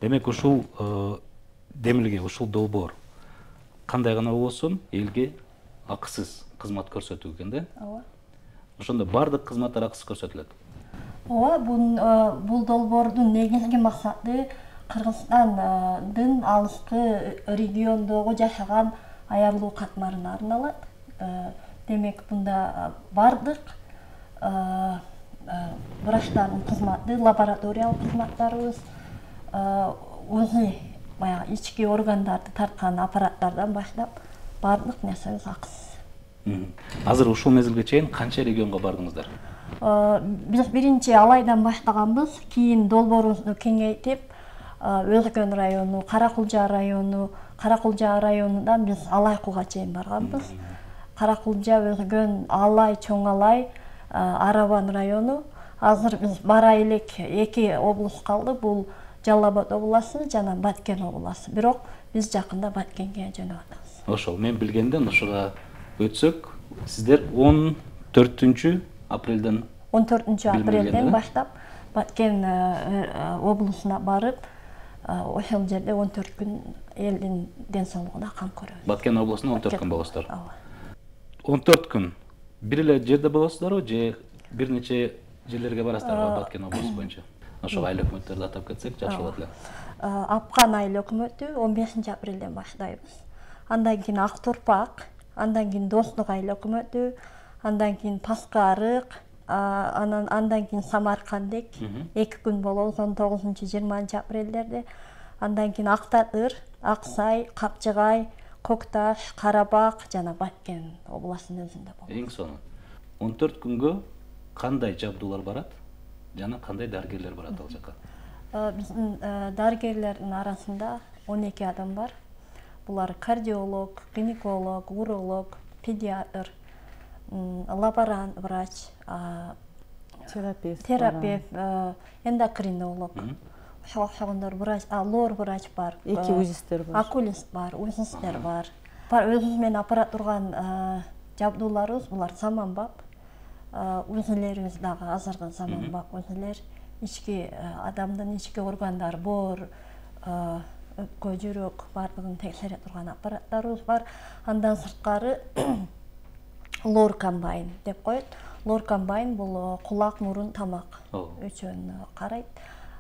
Демек ушул демилге, ушул долбоор кандай гана болсун элге акысыз кызмат көрсөтүү экен да. Ооба. Ошондо бардык кызматтар акысыз көрсөтүлөт. Ооба, бул долбоордун негизги максаты Кыргызстандын алыскы региондогу жашаган аярлуу катмарына арналат. Демек бунда бардык врачтардын кызматы, лабораториялык кызматтарыбыз, өзү баягы ички органдарды тарткан аппараттардан баштап бардык нерсебиз акысыз. Азыр ушул мезгилге чейин канча регионго бардыңыздар? Биз биринчи Алайдан баштаганбыз, кийин долбоорубузду кеңейтип, Өзгөн району, Каракулжа районунан биз Алайкуга чейин барганбыз. Каракулжа, Өзгөн, Алай, Чоң Алай, Арабан району. Азыр биз бара элек 2 облус калды. Бул Жалал Абад областы жана Баткен областы. Бирок биз жакында Баткенге жөнөп атабыз. Ошол мен билгенден ошого өтсөк, сиздер 14 апрелден 14 апрелден баштап Баткен облусуна барып, ошол жерде 14 күн элдин ден соолугуна кам көрөбүз. Баткен облусунда 14 күн болосуздар. 14 күн бир эле жерде болосуздарбы же бир нече жерлерге барасыздарбы Баткен облусу боюнча? Ошол айыл өкмөттөрдү атап кетсек жакшы болот эле. Апкан айыл өкмөтү 15 апрелден баштайбыз. Андан кийин Ак Турпак, андан кийин Достук айыл өкмөтү, андан кийин Паскарык, андан кийин Самаркандек 2 күн болобуз 19-20 апрелдерде. Андан кийин Актатыр, Аксай, Капчыгай, Кокташ, Карабак жана Баткен областынын өзүндө болот. Эң соңу 14 күнгө кандай жабдуулар барат жана кандай дарыгерлер барат ал жака? Биздин дарыгерлердин арасында 12 адам бар. Булар кардиолог, гинеколог, уролог, педиатр, лаборант врач, терапевт, эндокринолог, ошондор врач, лор врач бар, эки УЗИстер бар, окулист бар, УЗИстер бар. Өзүбүз менен апара турган жабдууларыбыз булар заманбап. УЗИлерибиз дагы азыркы заманбап УЗИлер. Ички адамдын ички органдары, боор, өпкө, жүрөк бардыгын текшере турган аппараттарыбыз бар. Андан сырткары лор комбайн деп коет. Лор комбайн бул кулак, мурун, тамак үчүн карайт.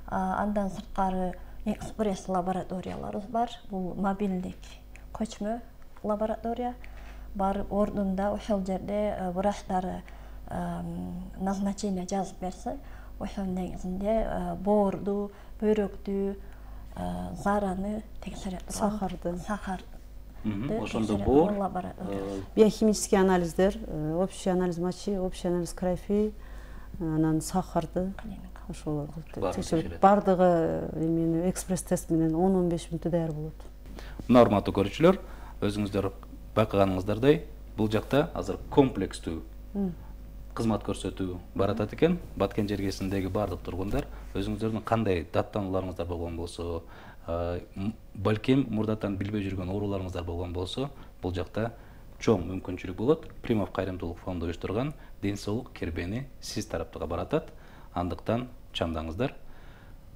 Андан сырткары экспресс лабораторияларыбыз бар. Бул мобилдик көчмө лаборатория бар. Ордунда ошол жерде врачтары назначение жазып берсе, ошонун негизинде боорду, бөйрөктү, зараны текшере турган, сахарды. Ошондо боор, биохимический анализдер, общий анализ мочи, общий анализ крови, анан сахарды, ошолорду текшерип, бардыгы эмени экспресс тест менен 10-15 мүнөттө даяр болот. Мына урматтуу көрүүчүлөр, өзүңүздөр байкаганыңыздардай, бул жакта азыр комплекстүү кызмат көрсөтүү баратат экен. Баткен жергесиндеги бардык тургундар өзүңүздөрдүн кандай даттанууларыңыздар болгон болсо, балким мурдатан билбей жүргөн ооруларыңыздар болгон болсо, бул жакта чоң мүмкүнчүлүк болот. Примов кайрымдуулук фонду уюштурган ден соолук кербени сиз тараптага баратат. Андыктан чамдаңыздар.